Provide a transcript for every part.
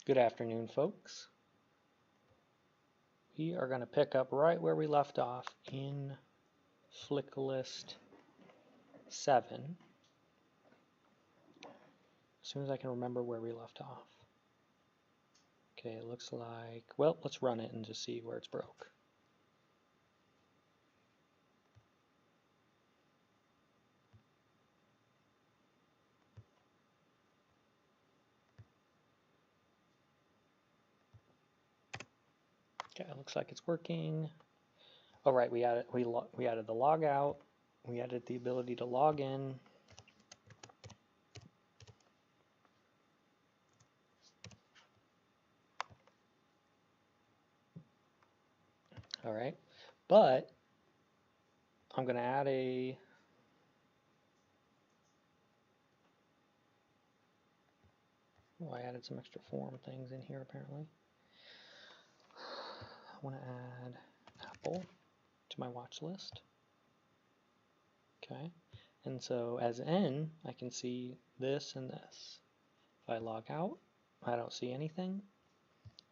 Good afternoon, folks. We are going to pick up right where we left off in Flick List 7. As soon as I can remember where we left off. Okay, it looks like, well, let's run it and just see where it's broke. Okay, it looks like it's working. All right, we added the log out. We added the ability to log in. All right, but I'm going to add I added some extra form things in here apparently. I want to add Apple to my watch list. Okay, and so as N, I can see this and this. If I log out, I don't see anything.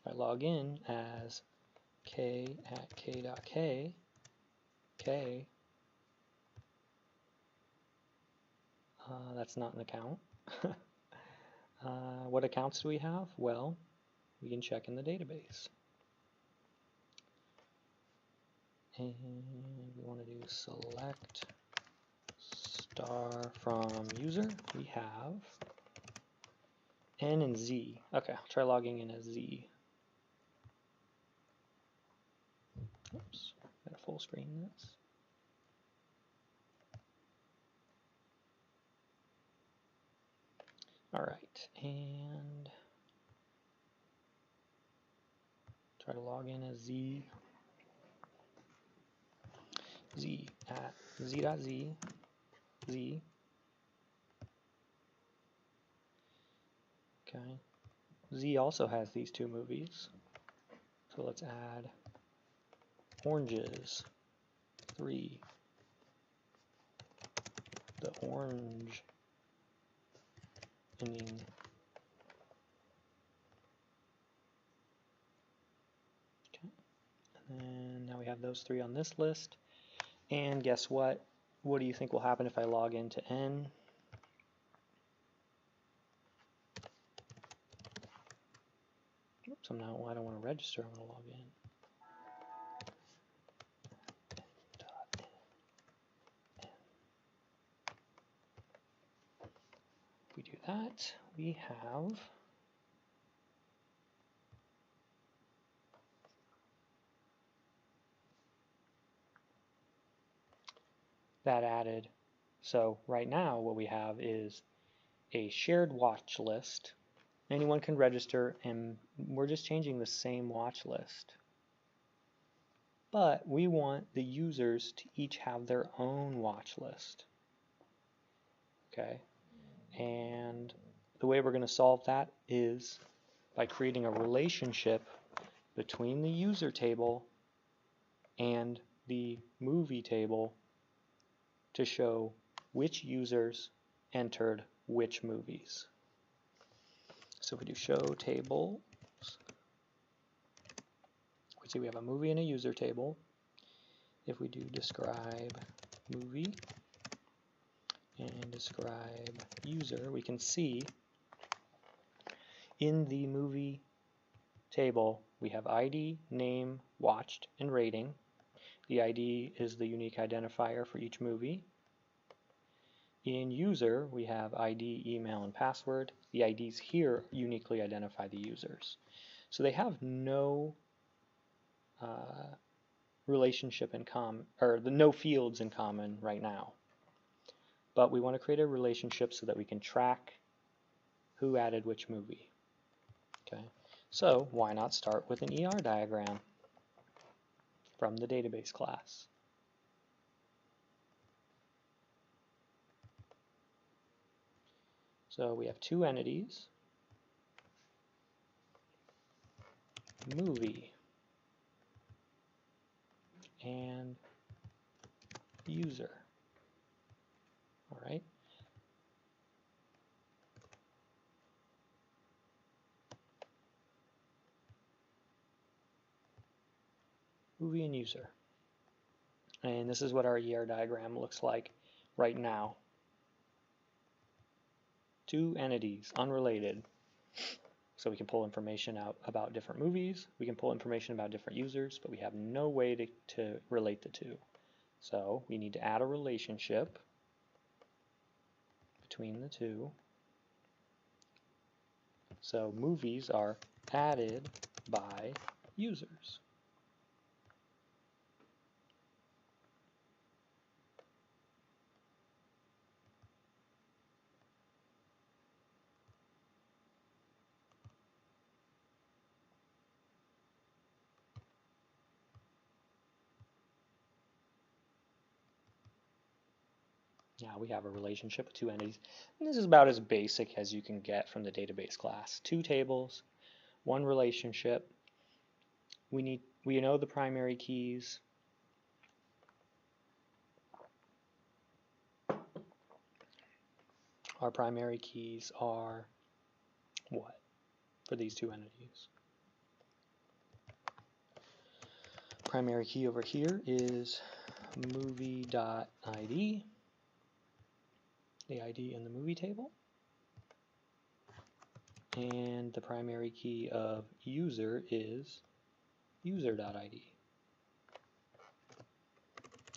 If I log in as K at K.K, K, that's not an account. What accounts do we have? Well, we can check in the database. And we want to do select star from user. We have N and Z. Okay, I'll try logging in as Z. Oops, gotta full screen this. All right, and try to log in as Z. Z at Z.Z. Z. Okay. Z also has these two movies. So let's add oranges 3. The orange ending. Okay. And then now we have those 3 on this list. And guess what? What do you think will happen if I log into N? Oops, I don't want to register, I'm going to log in. If we do that, we have that added. So right now what we have is a shared watch list. Anyone can register, and we're just changing the same watch list. But we want the users to each have their own watch list. Okay, and the way we're going to solve that is by creating a relationship between the user table and the movie table to show which users entered which movies. So if we do show tables, we see we have a movie and a user table. If we do describe movie and describe user, we can see in the movie table we have ID, name, watched, and rating. The ID is the unique identifier for each movie. In user, we have ID, email, and password. The IDs here uniquely identify the users. So they have no relationship in common, or no fields in common right now. But we want to create a relationship so that we can track who added which movie. Okay, so why not start with an ER diagram from the database class? So we have 2 entities, movie and user. All right. movie and user. And this is what our ER diagram looks like right now. Two entities, unrelated. So we can pull information out about different movies, we can pull information about different users, but we have no way to relate the two. So we need to add a relationship between the two. So movies are added by users. Now we have a relationship with two entities. And this is about as basic as you can get from the database class. Two tables, one relationship. We know the primary keys. Our primary keys are what for these two entities? Primary key over here is movie.id, the ID in the movie table. And the primary key of user is user.id,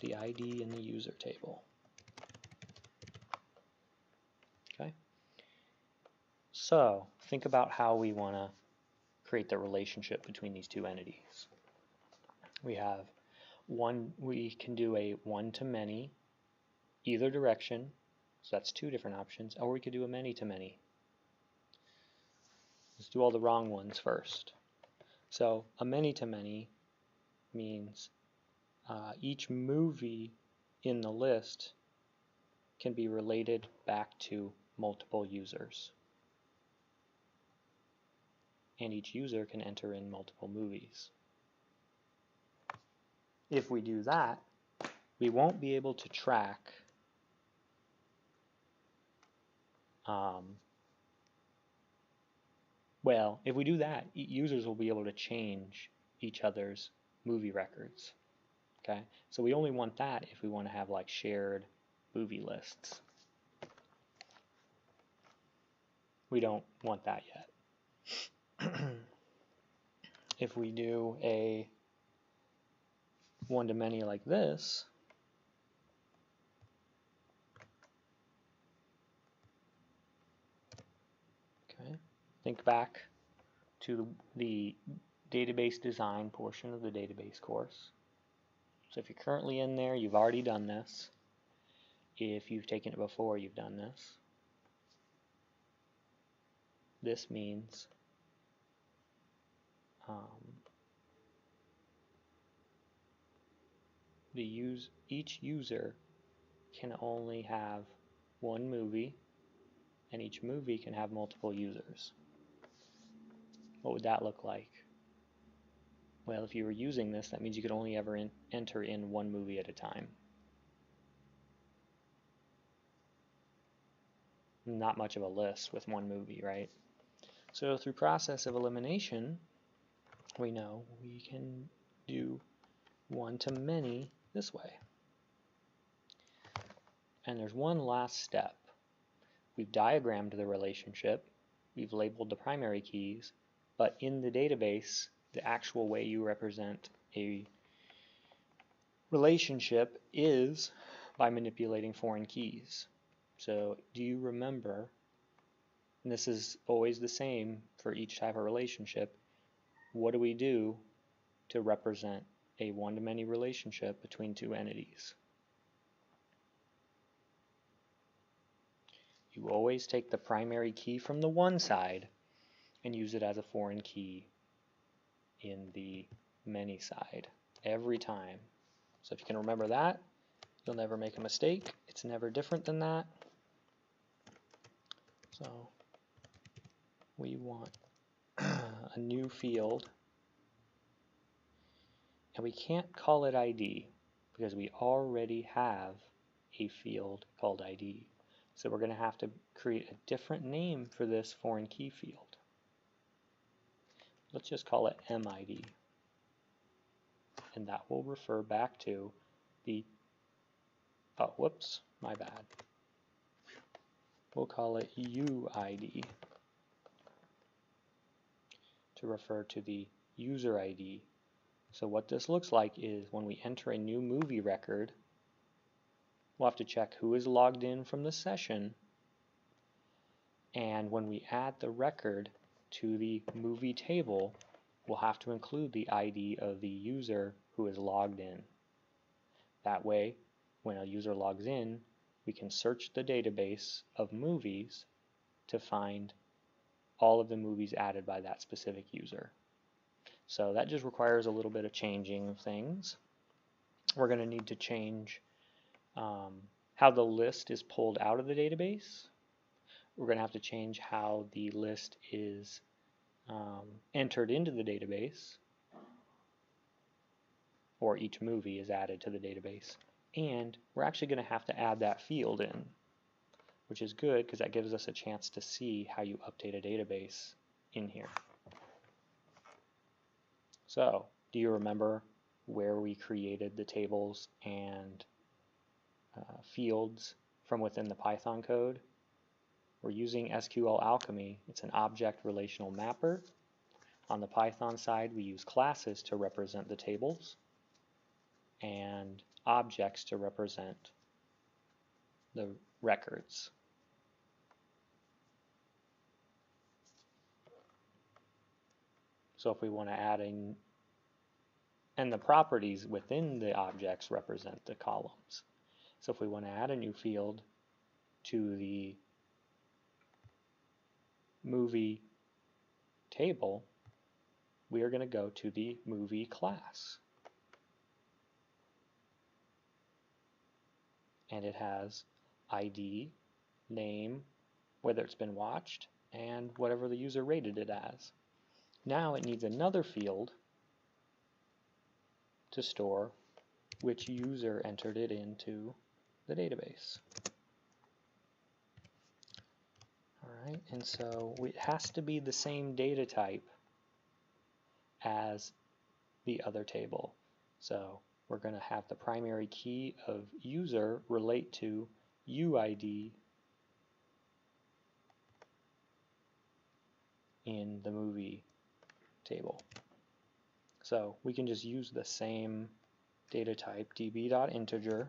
the ID in the user table. Okay. So think about how we want to create the relationship between these two entities. We have we can do a one-to-many, either direction, so that's two different options, or we could do a many-to-many. Let's do all the wrong ones first. So a many-to-many means each movie in the list can be related back to multiple users. And each user can enter in multiple movies. If we do that, we won't be able to track well, if we do that, users will be able to change each other's movie records. Okay, so we only want that if we want to have like shared movie lists. We don't want that yet. If we do a one-to-many like this, okay, think back to the database design portion of the database course. So if you're currently in there, you've already done this. If you've taken it before, you've done this. This means each user can only have one movie, and each movie can have multiple users. What would that look like? Well, if you were using this, that means you could only ever enter in one movie at a time. Not much of a list with one movie, right? So through process of elimination, we know we can do one-to-many this way. And there's one last step. We've diagrammed the relationship, we've labeled the primary keys, but in the database, the actual way you represent a relationship is by manipulating foreign keys. So do you remember, and this is always the same for each type of relationship, what do we do to represent a one-to-many relationship between two entities? You always take the primary key from the one side and use it as a foreign key in the many side every time. So if you can remember that, you'll never make a mistake. It's never different than that. So we want a new field, and we can't call it ID because we already have a field called ID. So we're going to have to create a different name for this foreign key field. Let's just call it MID. and that will refer back to the, oh, whoops, my bad. We'll call it UID to refer to the user ID. So what this looks like is when we enter a new movie record, we'll have to check who is logged in from the session, and when we add the record to the movie table, we'll have to include the ID of the user who is logged in. That way, when a user logs in, we can search the database of movies to find all of the movies added by that specific user. So that just requires a little bit of changing of things. We're going to need to change how the list is pulled out of the database. We're going to have to change how the list is entered into the database, or each movie is added to the database. And we're actually going to have to add that field in, which is good because that gives us a chance to see how you update a database in here. So, do you remember where we created the tables and fields from within the Python code? We're using SQL Alchemy. It's an object relational mapper. On the Python side, we use classes to represent the tables and objects to represent the records. So if we want to add in, and the properties within the objects represent the columns. So if we want to add a new field to the movie table, we are going to go to the movie class. And it has ID, name, whether it's been watched, and whatever the user rated it as. Now it needs another field to store which user entered it into the database. Alright, and so it has to be the same data type as the other table. So we're going to have the primary key of user relate to UID in the movie table. So we can just use the same data type, db.integer.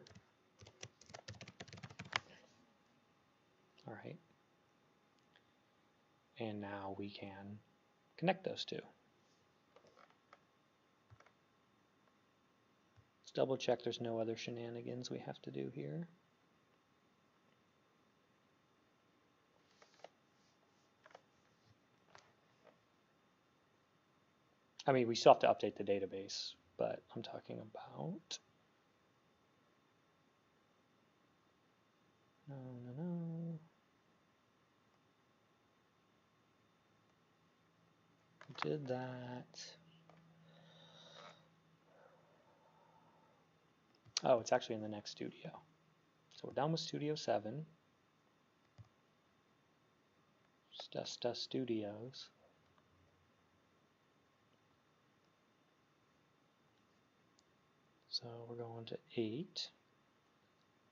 All right. And now we can connect those two. Let's double check there's no other shenanigans we have to do here. I mean, we still have to update the database, but I'm talking about... No. We did that. Oh, it's actually in the next studio. So we're done with Studio 7. Just Studios. So we're going to 8.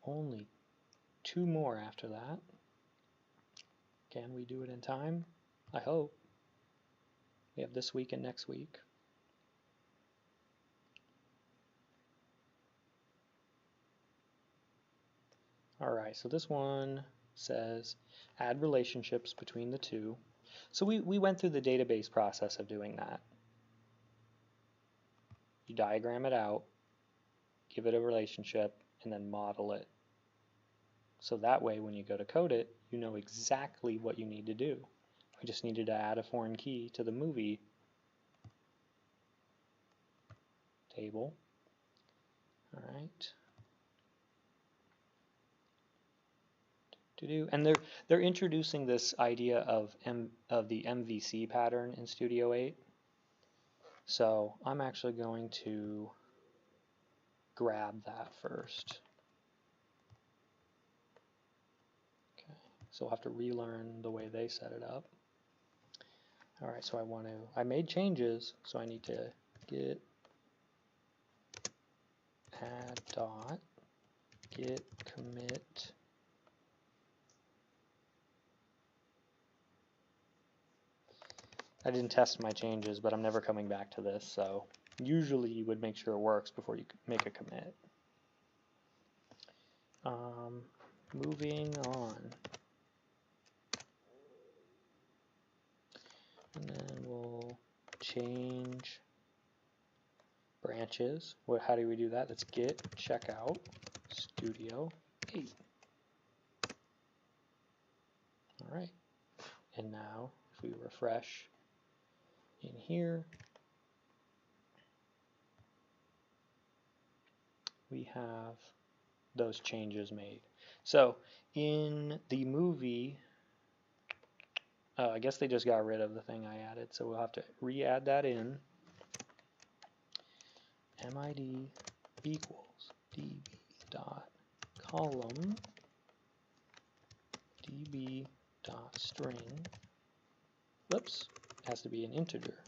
Only 2 more after that. Can we do it in time? I hope. We have this week and next week. Alright, so this one says add relationships between the two. So we went through the database process of doing that. You diagram it out, give it a relationship, and then model it. So that way when you go to code it, you know exactly what you need to do. We just needed to add a foreign key to the movie table. Alright. And they're introducing this idea of the Mvc pattern in Studio 8. So I'm actually going to grab that first. Okay, so we'll have to relearn the way they set it up. Alright, so I made changes, so I need to get add dot git commit I didn't test my changes, but I'm never coming back to this, so usually you would make sure it works before you make a commit. Moving on. And then we'll change branches. How do we do that? Let's git checkout studio 8. All right. And now if we refresh in here, we have those changes made. So in the movie, I guess they just got rid of the thing I added, so we'll have to re-add that in. MID equals db dot column db dot string. Whoops, has to be an integer.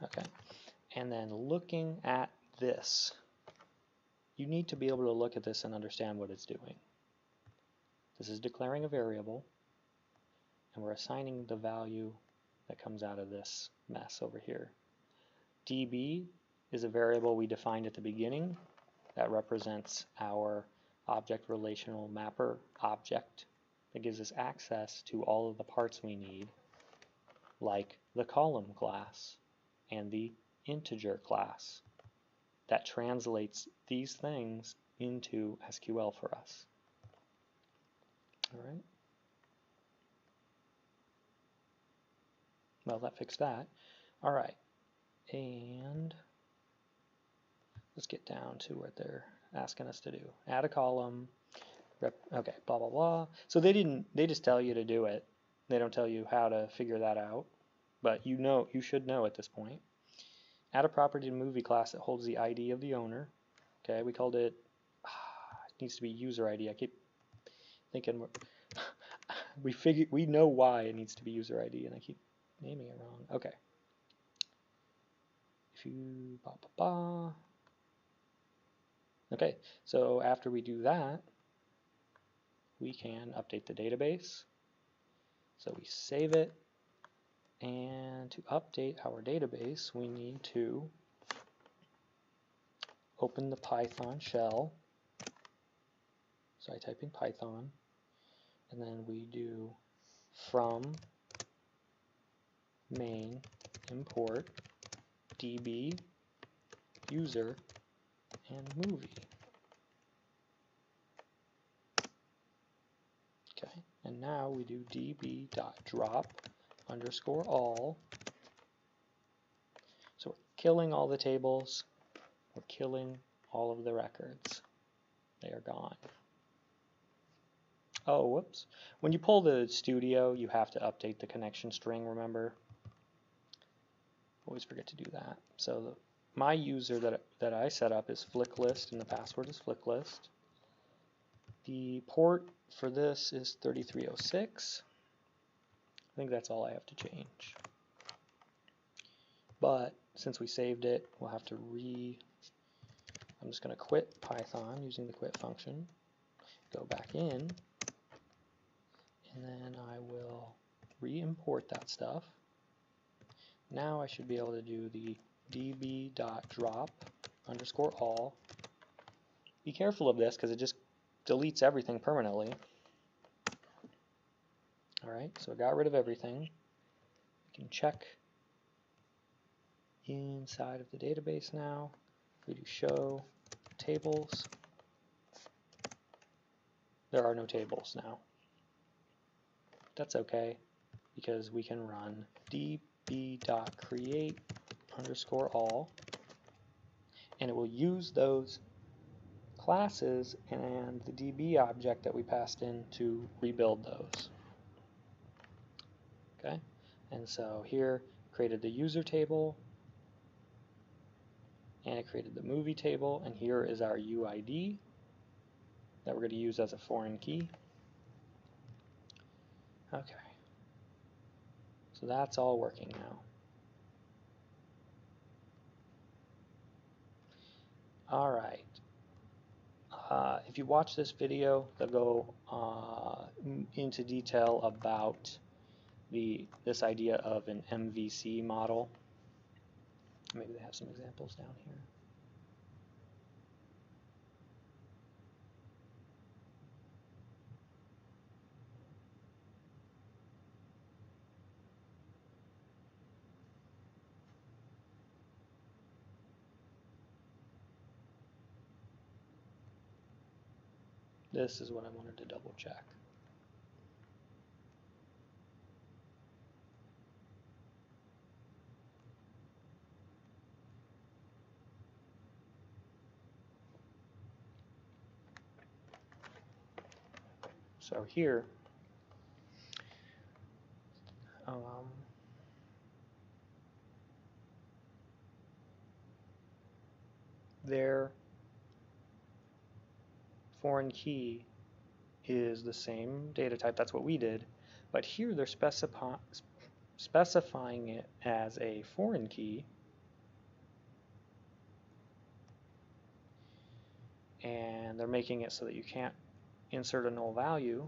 Okay, and then looking at this, you need to be able to look at this and understand what it's doing. This is declaring a variable, and we're assigning the value that comes out of this mess over here. db is a variable we defined at the beginning that represents our object relational mapper object that gives us access to all of the parts we need, like the column class and the integer class that translates these things into SQL for us. All right. Well, that fixed that. All right. And let's get down to what they're asking us to do. Add a column. Okay, blah, blah, blah. So they just tell you to do it. They don't tell you how to figure that out. But you should know at this point. Add a property to movie class that holds the ID of the owner. Okay, we called it, it needs to be user ID. I keep thinking we know why it needs to be user ID, and I keep naming it wrong. Okay. If you Okay, so after we do that, we can update the database. So we save it, and to update our database, we need to open the Python shell. So I type in Python, and then we do from main import db user and movie. Okay, and now we do db.drop underscore all. So we're killing all the tables, we're killing all of the records. They are gone. Oh, whoops. When you pull the studio, you have to update the connection string, remember? Always forget to do that. So my user that I set up is flicklist, and the password is flicklist. The port for this is 3306. I think that's all I have to change. But since we saved it, we'll have to I'm just going to quit Python using the quit function, go back in, and then I will re-import that stuff. Now I should be able to do the db.drop underscore all. Be careful of this because it just deletes everything permanently. Alright, so I got rid of everything. We can check inside of the database now. We do show tables. There are no tables now. That's okay because we can run db.create underscore all, and it will use those classes and the db object that we passed in to rebuild those. Okay, and so here created the user table, and it created the movie table, and here is our UID that we're going to use as a foreign key. Okay, so that's all working now. All right. If you watch this video, they'll go into detail about this idea of an MVC model. Maybe they have some examples down here. This is what I wanted to double check. So here, their foreign key is the same data type, that's what we did, but here they're specifying it as a foreign key, and they're making it so that you can't insert a null value.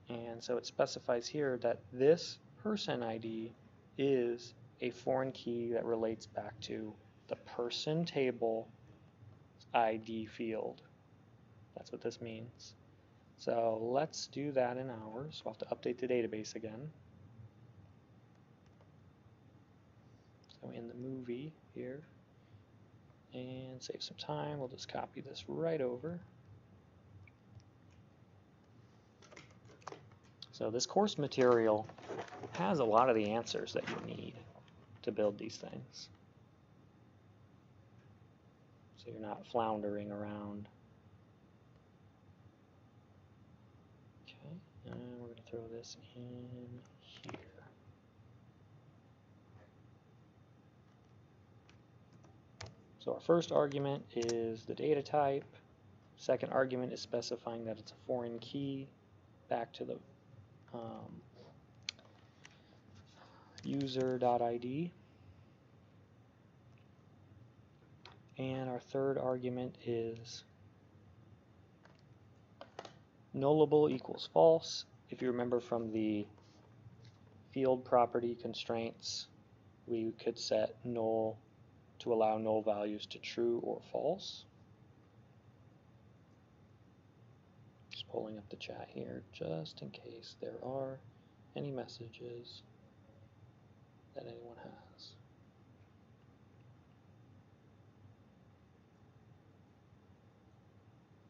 And so it specifies here that this person ID is a foreign key that relates back to the person table ID field. That's what this means. So let's do that in ours. We'll have to update the database again. So in the movie here, and save some time, we'll just copy this right over. So this course material has a lot of the answers that you need to build these things. So you're not floundering around. Okay, and we're going to throw this in here. So our first argument is the data type. Second argument is specifying that it's a foreign key back to the user.id. And our third argument is nullable equals false. If you remember from the field property constraints, we could set null to allow null values to true or false. Just pulling up the chat here just in case there are any messages that anyone has.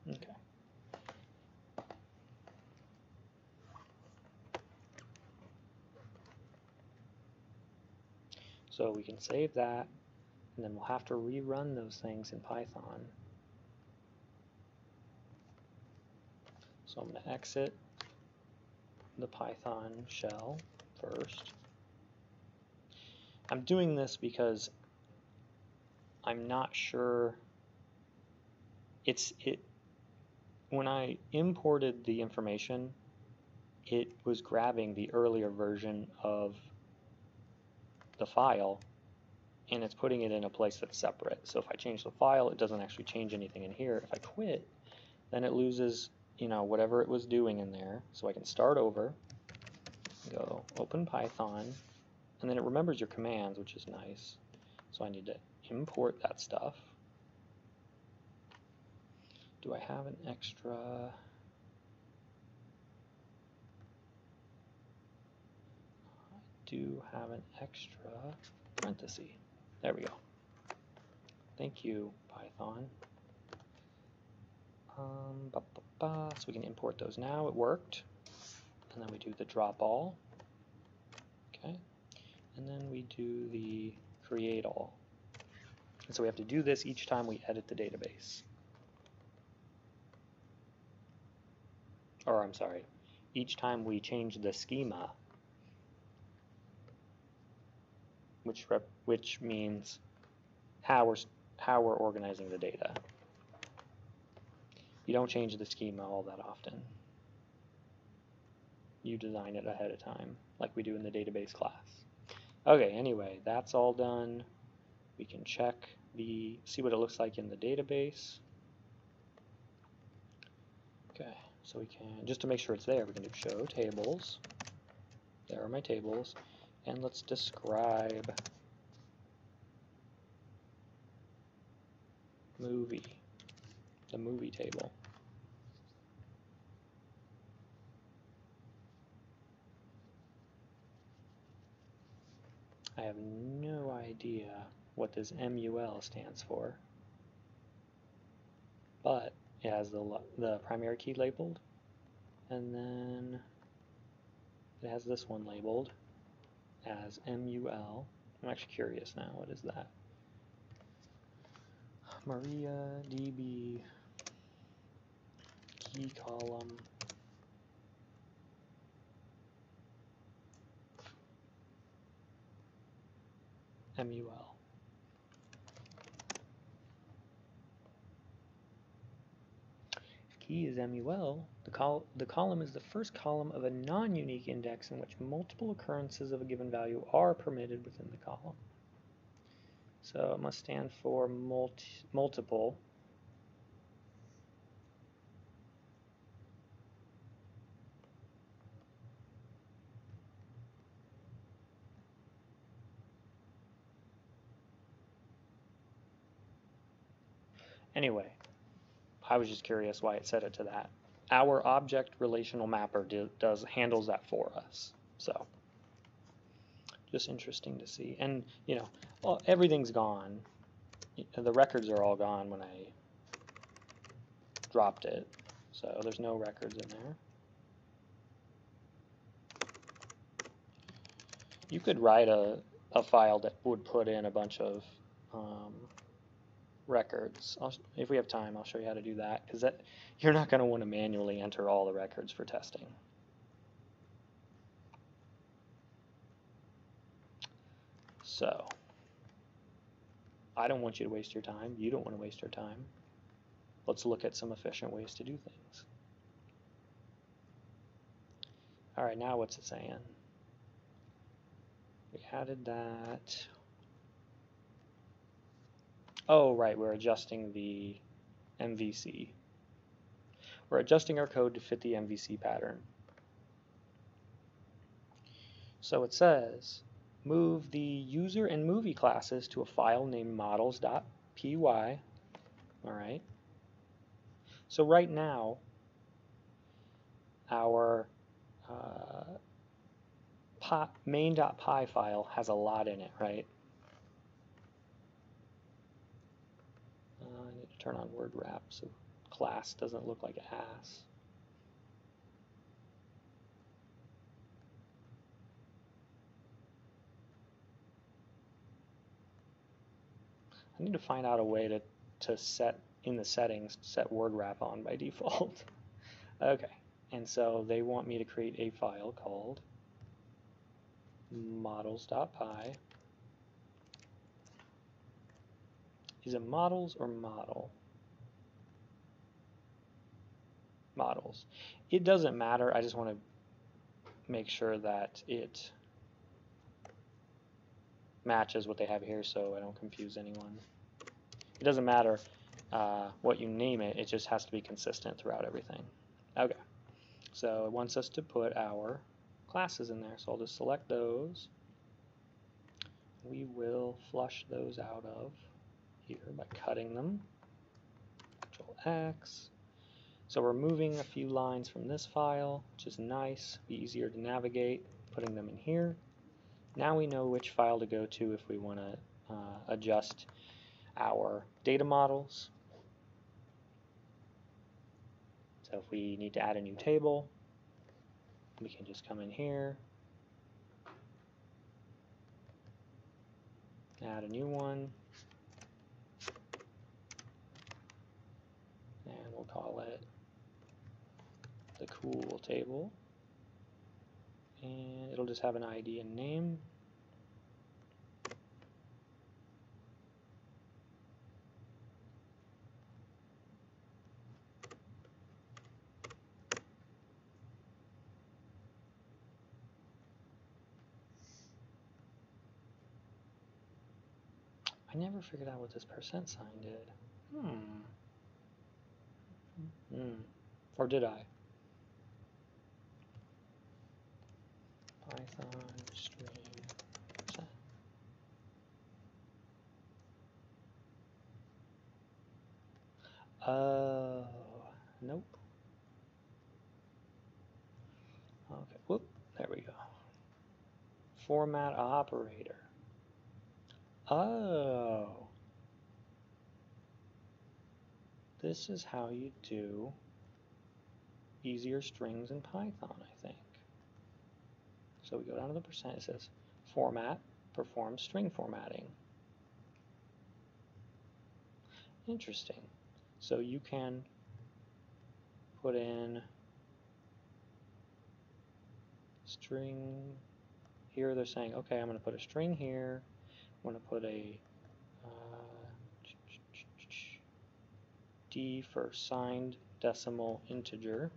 Okay. So we can save that, and then we'll have to rerun those things in Python. So I'm going to exit the Python shell first. I'm doing this because I'm not sure when I imported the information, it was grabbing the earlier version of the file and it's putting it in a place that's separate. So if I change the file, it doesn't actually change anything in here. If I quit, then it loses, whatever it was doing in there. So I can start over, go open Python, and then it remembers your commands, which is nice. So I need to import that stuff. Do I have an extra? I do have an extra parenthesis. There we go. Thank you, Python. So we can import those now. It worked. And then we do the drop all. Okay. And then we do the create all. And so we have to do this each time we edit the database. Or I'm sorry, each time we change the schema, which means how we're organizing the data. You don't change the schema all that often. You design it ahead of time, like we do in the database class. Okay, anyway, that's all done. We can check see what it looks like in the database. Okay, so we can, just to make sure it's there, we can do show tables. There are my tables. And let's describe movie, the movie table. I have no idea what this MUL stands for, but it has the primary key labeled, and then it has this one labeled as MUL. I'm actually curious now, what is that? MariaDB key column MUL. If key is MUL, the column is the first column of a non-unique index in which multiple occurrences of a given value are permitted within the column. So it must stand for multiple. Anyway, I was just curious why it set it to that. Our object relational mapper handles that for us. So just interesting to see. And you know, well, everything's gone. The records are all gone when I dropped it. So there's no records in there. You could write a file that would put in a bunch of records. If we have time, I'll show you how to do that, because you're not going to want to manually enter all the records for testing. So I don't want you to waste your time. You don't want to waste your time. Let's look at some efficient ways to do things. All right, now what's it saying? We added that. Oh, right, we're adjusting the MVC. We're adjusting our code to fit the MVC pattern. So it says, move the user and movie classes to a file named models.py. All right. So right now, our main.py file has a lot in it, right? I need to turn on word wrap so class doesn't look like ass. I need to find out a way to set in the settings, set word wrap on by default. Okay, and so they want me to create a file called models.py. Is it models or model? Models. It doesn't matter. I just want to make sure that it matches what they have here so I don't confuse anyone. It doesn't matter what you name it. It just has to be consistent throughout everything. Okay. So it wants us to put our classes in there. So I'll just select those. We will flush those out of here by cutting them. Control X. So we're moving a few lines from this file, which is nice, be easier to navigate, putting them in here. Now we know which file to go to if we want to adjust our data models. So if we need to add a new table, we can just come in here, add a new one, and we'll call it the cool table, and it'll just have an ID and name. I I never figured out what this percent sign did. Or did I? Python string percent. Nope. Okay, whoop, there we go. Format operator. Oh. This is how you do easier strings in Python, I think. So we go down to the percent, it says format performs string formatting. Interesting. So you can put in string here. They're saying, okay, I'm going to put a string here. I'm going to put a D for signed decimal integer,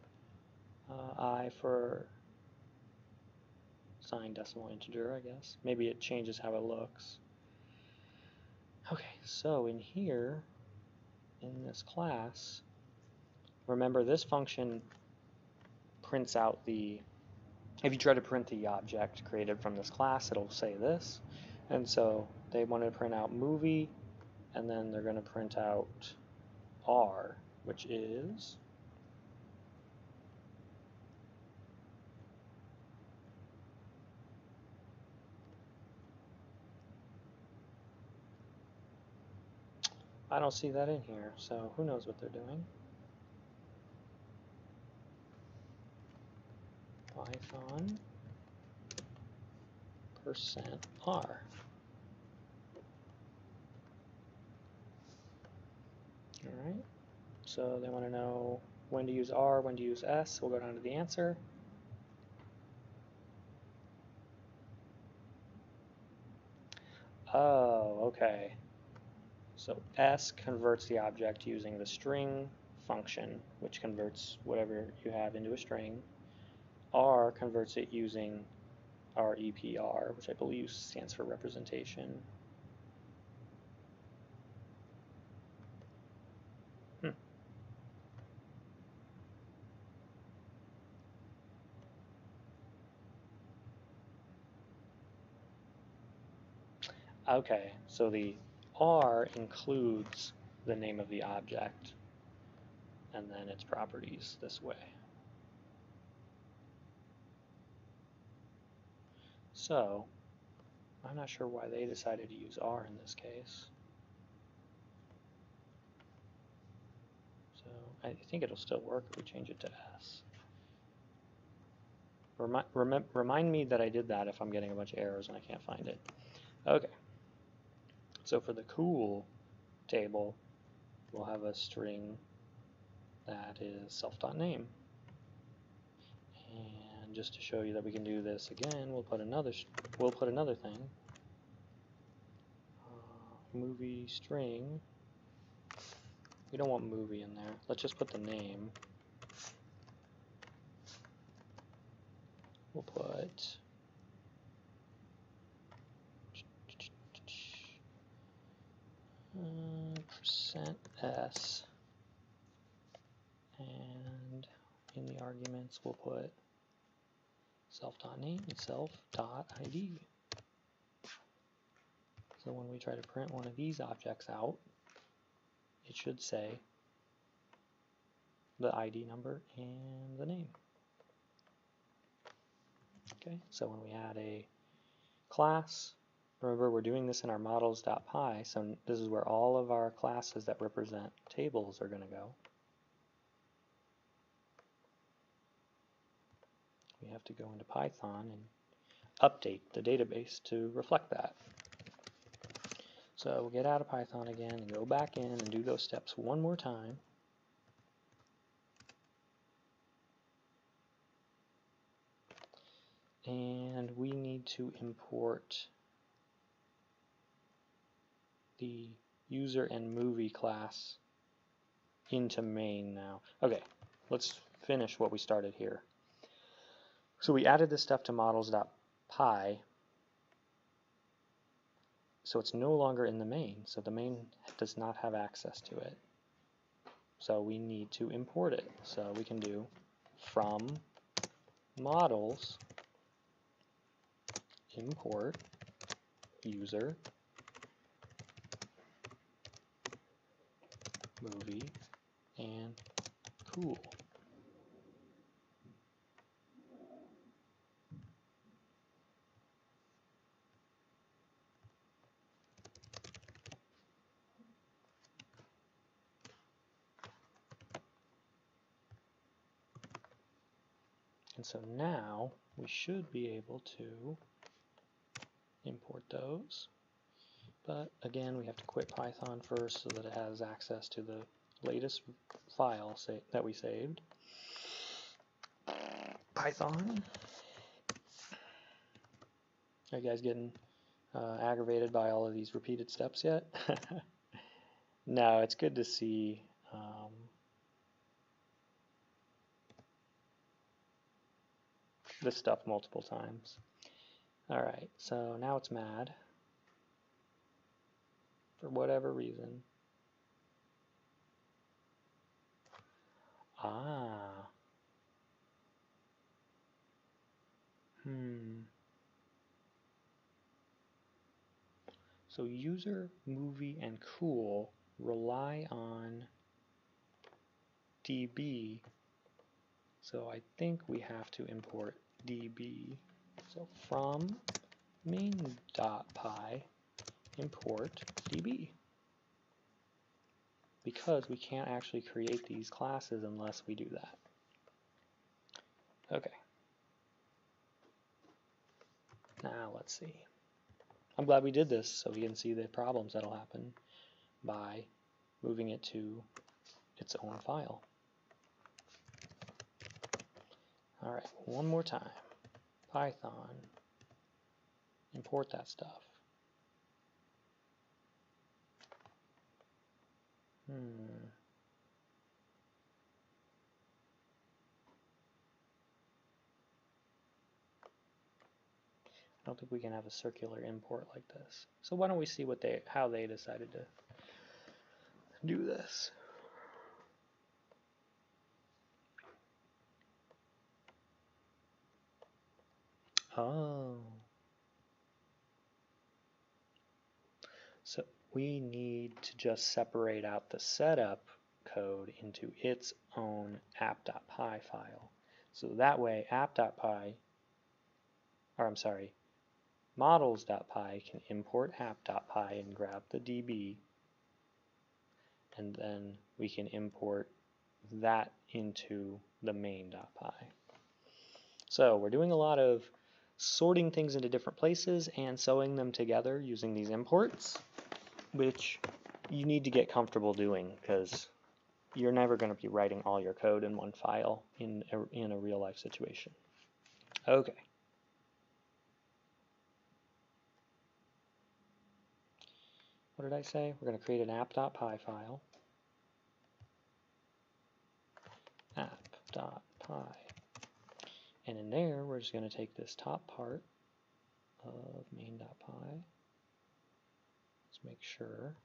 I for signed decimal integer, I guess. Maybe it changes how it looks. Okay, so in here, in this class, remember this function prints out the, if you try to print the object created from this class, it'll say this. And so they want to print out movie, and then they're going to print out R, which is I don't see that in here, so who knows what they're doing. Python %R. Alright, so they want to know when to use R, when to use S. We'll go down to the answer. Oh, okay. So S converts the object using the string function, which converts whatever you have into a string. R converts it using REPR, which I believe stands for representation. Okay, so the R includes the name of the object and then its properties this way. So I'm not sure why they decided to use R in this case. So I think it'll still work if we change it to S. Remind me that I did that if I'm getting a bunch of errors and I can't find it. Okay. So for the cool table, we'll have a string that is self.name. And just to show you that we can do this again, we'll put another thing. Movie string. We don't want movie in there. Let's just put the name. We'll put %s, and in the arguments we'll put self.name and self.id. So when we try to print one of these objects out, it should say the ID number and the name. Okay, so when we add a class, remember we're doing this in our models.py, so this is where all of our classes that represent tables are going to go. We have to go into Python and update the database to reflect that. So we'll get out of Python again and go back in and do those steps one more time. And we need to import the user and movie class into main now. Okay, let's finish what we started here. So we added this stuff to models.py, so it's no longer in the main, so the main does not have access to it. So we need to import it. So we can do from models import user movie and cool. And so now we should be able to import those. But again, we have to quit Python first so that it has access to the latest file that we saved. Python. Are you guys getting aggravated by all of these repeated steps yet? No, it's good to see this stuff multiple times. All right, so now it's mad for whatever reason. So user, movie, and cool rely on db. So I think we have to import db. So from main.py import db. Because we can't actually create these classes unless we do that. Okay. Now let's see. I'm glad we did this so we can see the problems that'll happen by moving it to its own file. All right, one more time. Python, import that stuff. I don't think we can have a circular import like this. So why don't we see how they decided to do this. Oh. So we need to just separate out the setup code into its own app.py file. So that way models.py can import app.py and grab the DB, and then we can import that into the main.py. So we're doing a lot of sorting things into different places and sewing them together using these imports, which you need to get comfortable doing because you're never going to be writing all your code in one file in a real life situation. Okay. What did I say? We're going to create an app.py file. App.py. And in there, we're just going to take this top part of main.py. Let's make sure.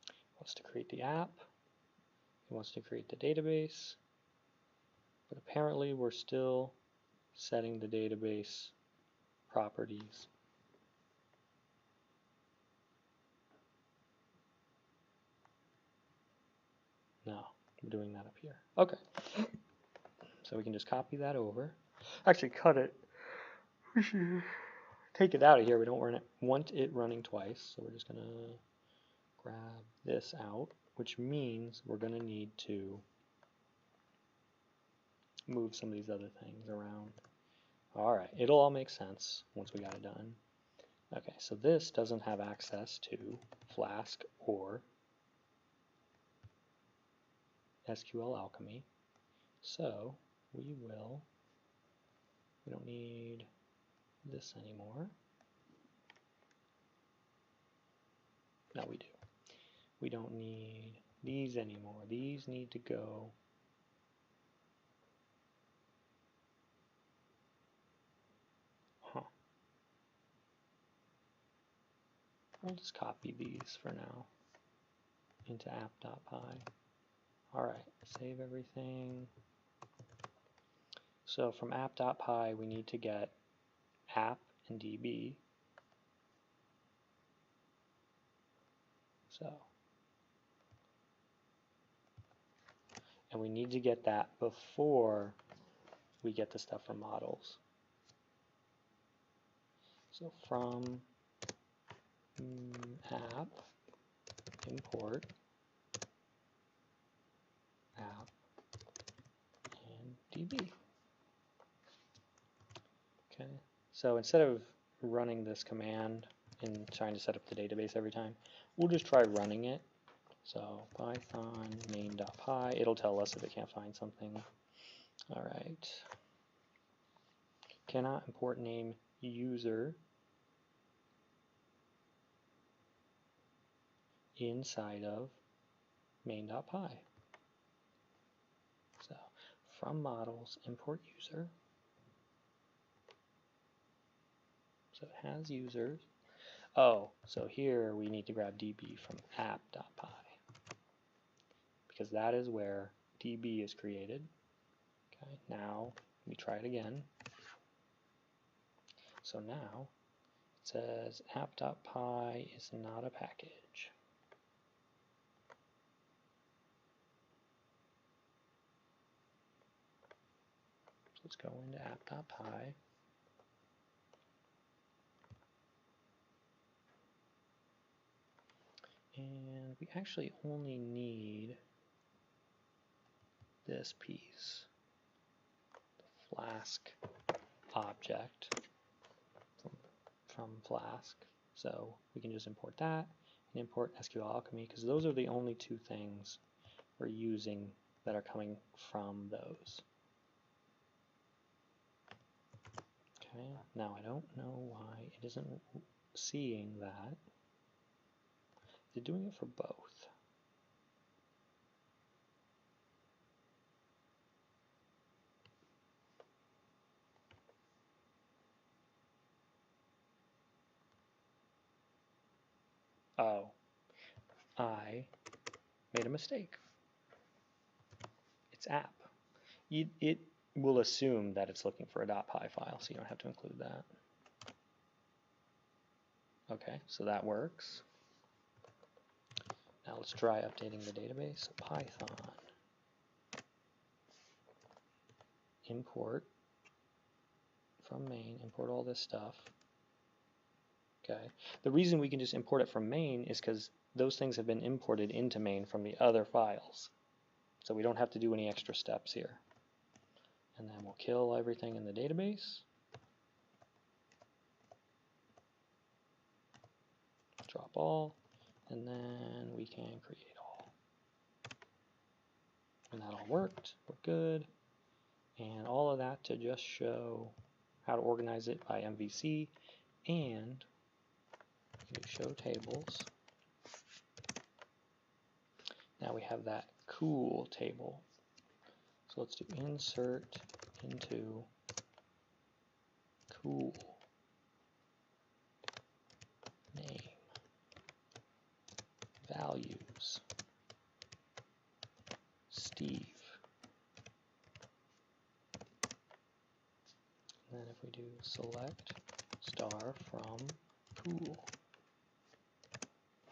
It wants to create the app. It wants to create the database. But apparently, we're still setting the database properties. No, I'm doing that up here. Okay. So we can just copy that over. Actually, cut it. We should take it out of here. We don't want it running twice. So we're just going to grab this out, which means we're going to need to move some of these other things around. All right, it'll all make sense once we got it done. Okay, so this doesn't have access to Flask or SQL Alchemy. So we don't need this anymore. No, we do. We don't need these anymore. These need to go We'll just copy these for now into app.py. Alright, save everything. So from app.py we need to get app and db. So, and we need to get that before we get the stuff from models. So from app import app and db. Okay, so instead of running this command and trying to set up the database every time, we'll just try running it. So python main.py, it'll tell us if it can't find something. Alright. Cannot import name user inside of main.py. So from models, import user. So it has users. Oh, so here we need to grab db from app.py because that is where db is created. Okay, now we try it again. So now it says app.py is not a package. So let's go into app.py. And we actually only need this piece, the Flask object from Flask. So we can just import that and import SQL Alchemy because those are the only two things we're using that are coming from those. Okay, now I don't know why it isn't seeing that. They're doing it for both. Oh, I made a mistake. It's app. It will assume that it's looking for a .py file, so you don't have to include that. Okay, so that works. Now let's try updating the database. Python import from main, import all this stuff. Okay, the reason we can just import it from main is because those things have been imported into main from the other files. So we don't have to do any extra steps here. And then we'll kill everything in the database. Drop all, and then we can create all. And that all worked, we're good. And all of that to just show how to organize it by MVC, and we do show tables. Now we have that cool table. So let's do insert into cool name values Steve. And then if we do select star from cool,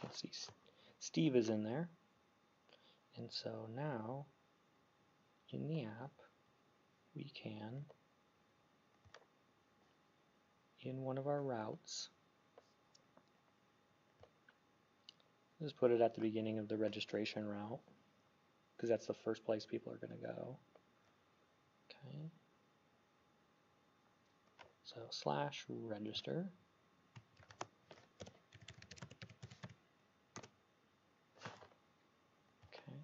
let's see, Steve is in there. And so now in the app we can, in one of our routes, just put it at the beginning of the registration route because that's the first place people are going to go. Okay. So /register. Okay.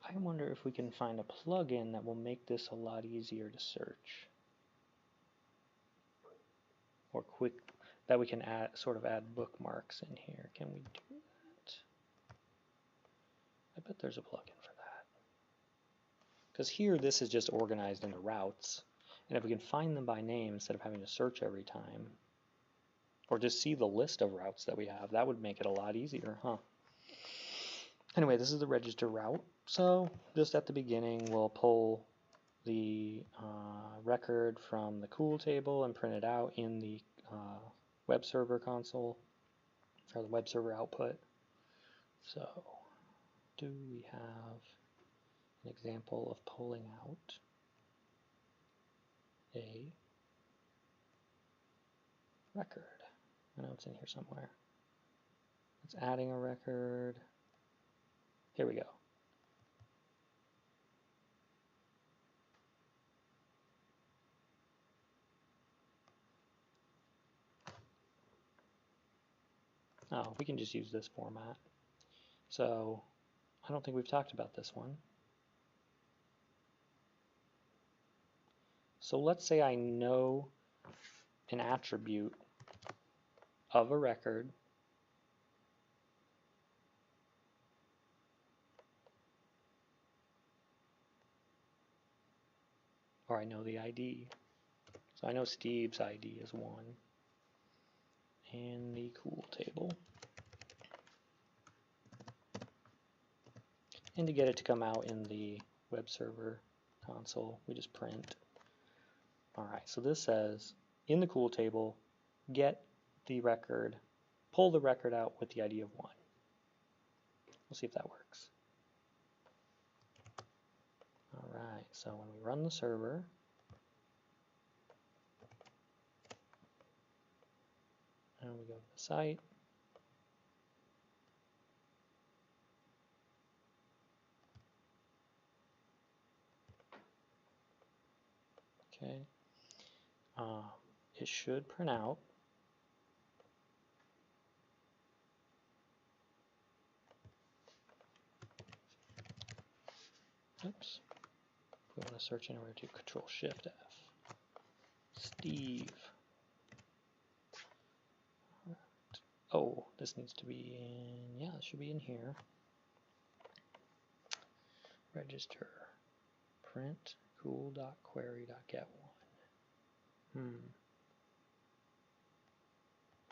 I wonder if we can find a plugin that will make this a lot easier to search. Or quick, that we can add, sort of add bookmarks in here. Can we do that? I bet there's a plugin for that. Because here this is just organized into routes. And if we can find them by name instead of having to search every time, or just see the list of routes that we have. That would make it a lot easier, huh? Anyway, this is the register route. So just at the beginning, we'll pull the record from the cool table and print it out in the web server console, or the web server output. So do we have an example of pulling out a record? I know it's in here somewhere. It's adding a record. Here we go. Oh, we can just use this format. So I don't think we've talked about this one. So let's say I know an attribute of a record or I know the ID. So I know Steve's ID is 1 in the cool table. And to get it to come out in the web server console, we just print. Alright, so this says, in the cool table, get the record, pull the record out with the ID of 1. We'll see if that works. Alright, so when we run the server, and we go to the site, okay, it should print out. Oops. We want to search anywhere to Control-Shift-F. Steve. Right. Oh, this needs to be in, yeah, it should be in here. Register. Print cool.query.get1.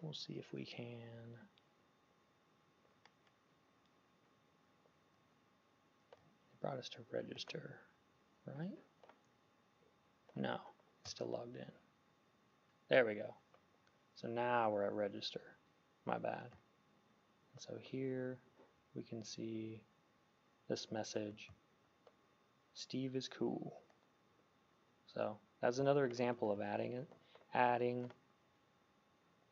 We'll see if we can. It brought us to register, right? No, it's still logged in. There we go. So now we're at register. My bad. And so here we can see this message. Steve is cool. So that's another example of adding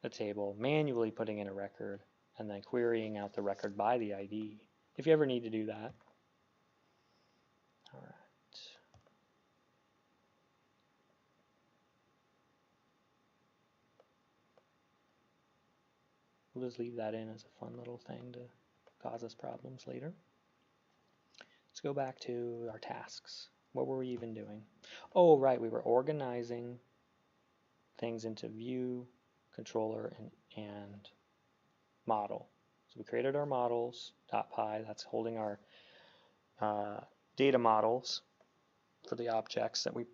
a table, manually putting in a record, and then querying out the record by the ID, if you ever need to do that. All right. We'll just leave that in as a fun little thing to cause us problems later. Let's go back to our tasks. What were we even doing? Oh, right, we were organizing things into view, controller, and model. So we created our models.py, that's holding our data models for the objects that we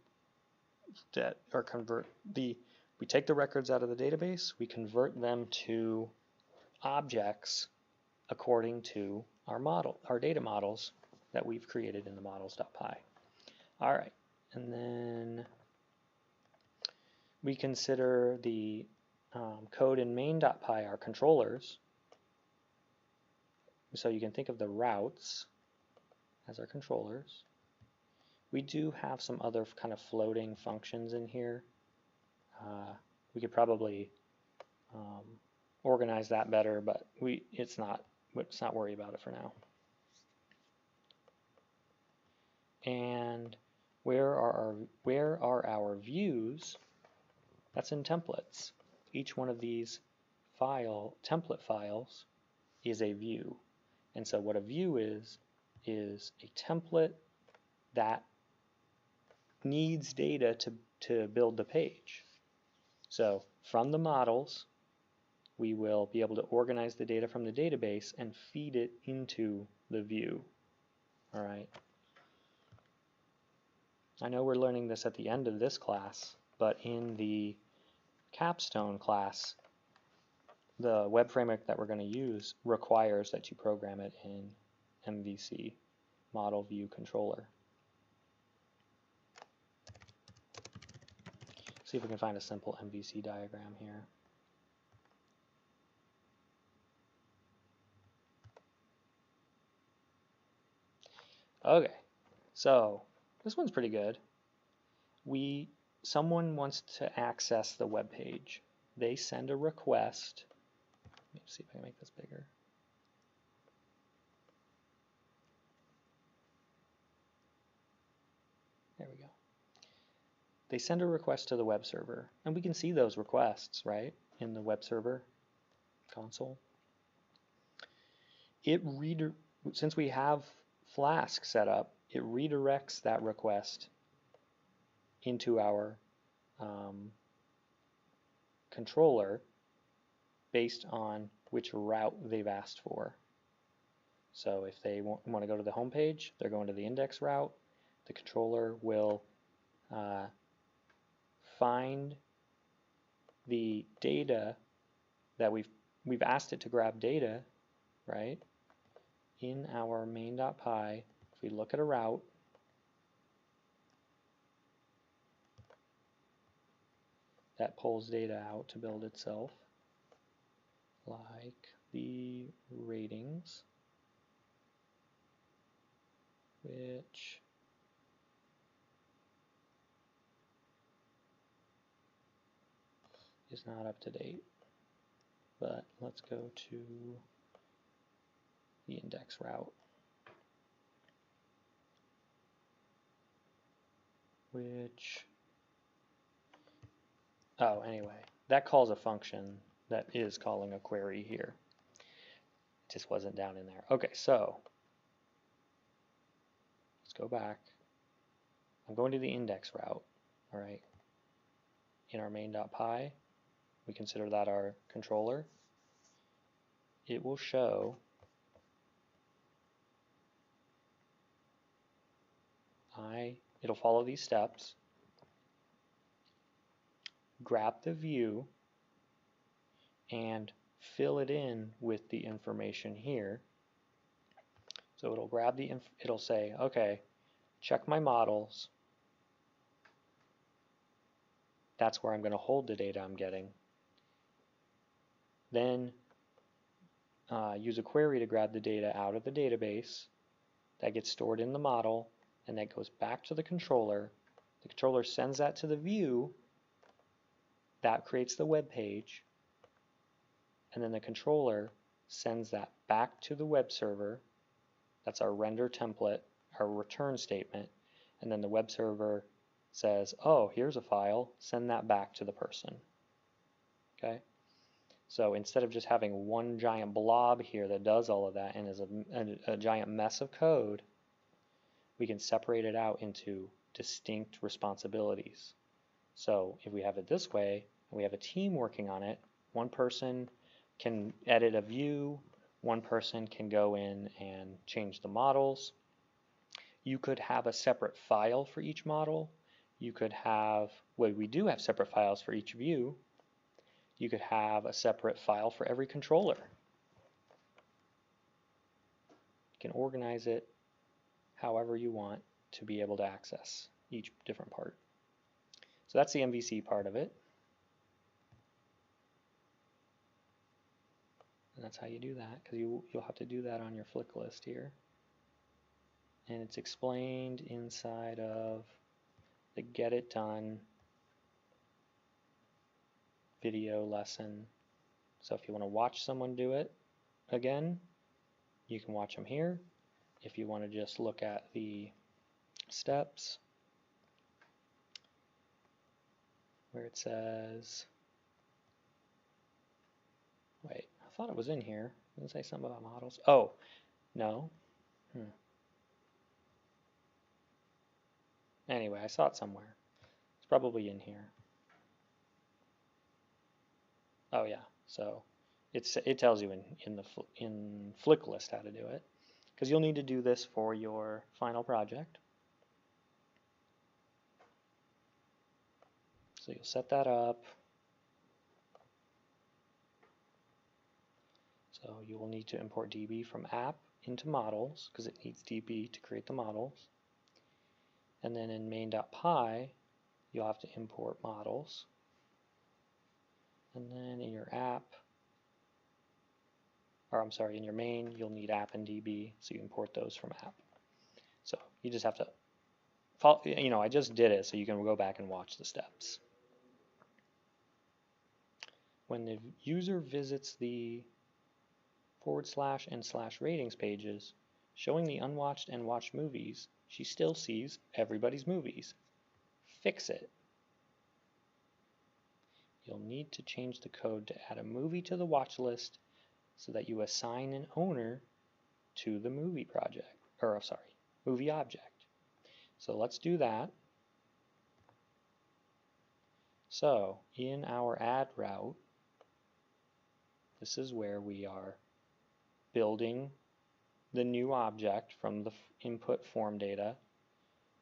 take the records out of the database, we convert them to objects according to our data models that we've created in the models.py. All right, and then we consider the code in main.py our controllers. So you can think of the routes as our controllers. We do have some other kind of floating functions in here. We could probably organize that better, but let's not worry about it for now. And where are our views? That's in templates. Each one of these template files is a view. And so what a view is a template that needs data to build the page. So from the models, we will be able to organize the data from the database and feed it into the view. All right. I know we're learning this at the end of this class, but in the capstone class, the web framework that we're going to use requires that you program it in MVC Model View Controller. See if we can find a simple MVC diagram here. Okay, so this one's pretty good. Someone wants to access the web page. They send a request. Let me see if I can make this bigger. There we go. They send a request to the web server, and we can see those requests, right, in the web server console. Since we have Flask set up, it redirects that request into our controller based on which route they've asked for. So if they want to go to the home page, they're going to the index route. The controller will find the data that we've asked it to grab data, right, in our main.py. If we look at a route, that pulls data out to build itself, like the ratings, which is not up to date. But let's go to the index route, which, oh, anyway, that calls a function that is calling a query here. It just wasn't down in there. Okay, so let's go back. I'm going to the index route, all right. In our main.py, we consider that our controller. It will show it'll follow these steps, grab the view, and fill it in with the information here. So it'll grab it'll say, okay, check my models. That's where I'm going to hold the data I'm getting. Then use a query to grab the data out of the database. That gets stored in the model, and that goes back to the controller. The controller sends that to the view. That creates the web page. And then the controller sends that back to the web server. That's our render template, our return statement. And then the web server says, oh, here's a file, send that back to the person. Okay? So instead of just having one giant blob here that does all of that and is a giant mess of code, we can separate it out into distinct responsibilities. So if we have it this way, and we have a team working on it, one person can edit a view, one person can go in and change the models. You could have a separate file for each model. You could have, well, we do have separate files for each view. You could have a separate file for every controller. You can organize it however you want to be able to access each different part. So that's the MVC part of it. And that's how you do that, because you'll have to do that on your flick list here. And it's explained inside of the Get It Done video lesson. So if you want to watch someone do it again, you can watch them here. If you want to just look at the steps where it says, wait, I thought it was in here. Didn't it say something about models? Oh, no. Anyway, I saw it somewhere. It's probably in here. Oh yeah, so it tells you in flick list how to do it, because you'll need to do this for your final project. So you'll set that up. So you will need to import DB from app into models because it needs DB to create the models. And then in main.py, you'll have to import models. And then in your app, or I'm sorry, in your main, you'll need app and DB, so you import those from app. So you just have to follow, I just did it, so you can go back and watch the steps. When the user visits the / ratings pages showing the unwatched and watched movies, she still sees everybody's movies. Fix it. You'll need to change the code to add a movie to the watch list so that you assign an owner to the movie project, or sorry, movie object. So let's do that. So in our add route, this is where we are building the new object from the input form data,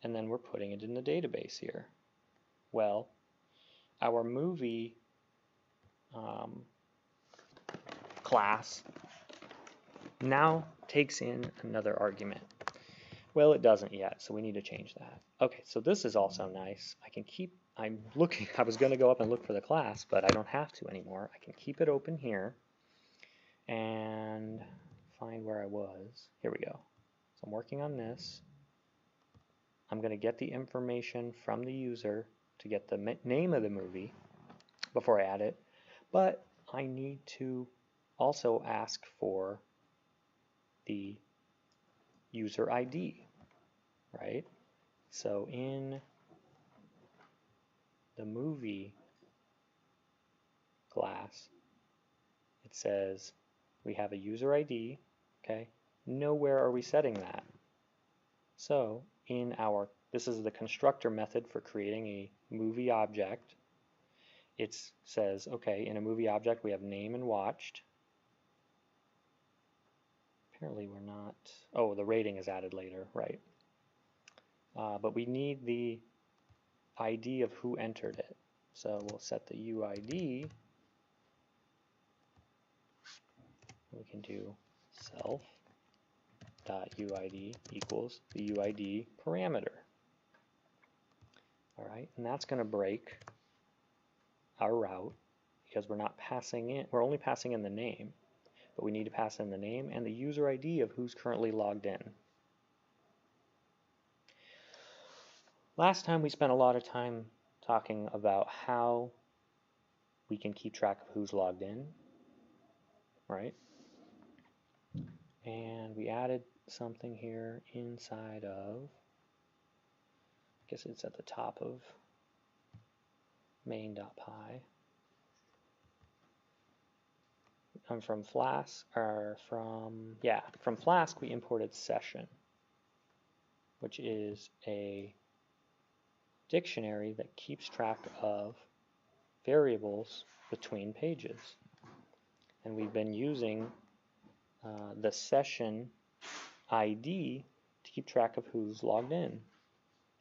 and then we're putting it in the database here. Well, our movie class now takes in another argument. Well, it doesn't yet, so we need to change that. Okay, so this is also nice. I was going to go up and look for the class, but I don't have to anymore. I can keep it open here and find where I was. Here we go. So I'm working on this. I'm going to get the information from the user to get the name of the movie before I add it, but I need to also ask for the user ID, right? So in the movie class, it says we have a user ID, okay? Nowhere are we setting that. So this is the constructor method for creating a movie object. It says, okay, in a movie object we have name and watched. Apparently we're not, oh, the rating is added later, right? But we need the ID of who entered it. So we'll set the UID. We can do self.uid equals the UID parameter. All right, and that's going to break our route because we're only passing in the name, but we need to pass in the name and the user ID of who's currently logged in. Last time we spent a lot of time talking about how we can keep track of who's logged in, right? And we added something here inside of, I guess it's at the top of main.py. From Flask we imported session, which is a dictionary that keeps track of variables between pages. And we've been using the session ID to keep track of who's logged in.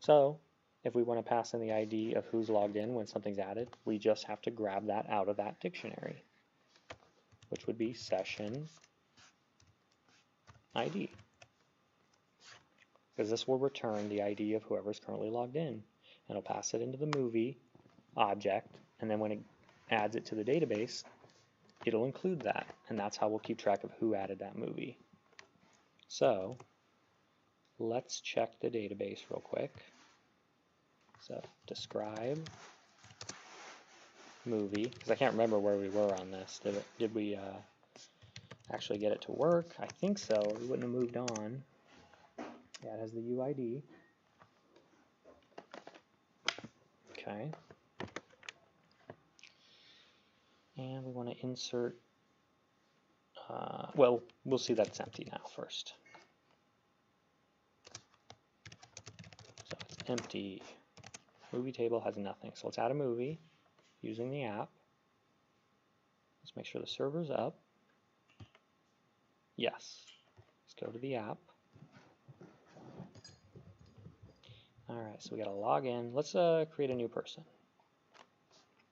So if we want to pass in the ID of who's logged in when something's added, we just have to grab that out of that dictionary, which would be session ID, because this will return the ID of whoever's currently logged in, and it'll pass it into the movie object, and then when it adds it to the database, it'll include that, and that's how we'll keep track of who added that movie. So let's check the database real quick. So describe movie, because I can't remember where we were on this. Did we actually get it to work? I think so, or we wouldn't have moved on. Yeah, it has the UID. Okay. And we want to insert, well, we'll see that it's empty now first. So it's empty. Movie table has nothing. So let's add a movie using the app. Let's make sure the server's up. Yes. Let's go to the app. All right, so we got to log in. Let's create a new person.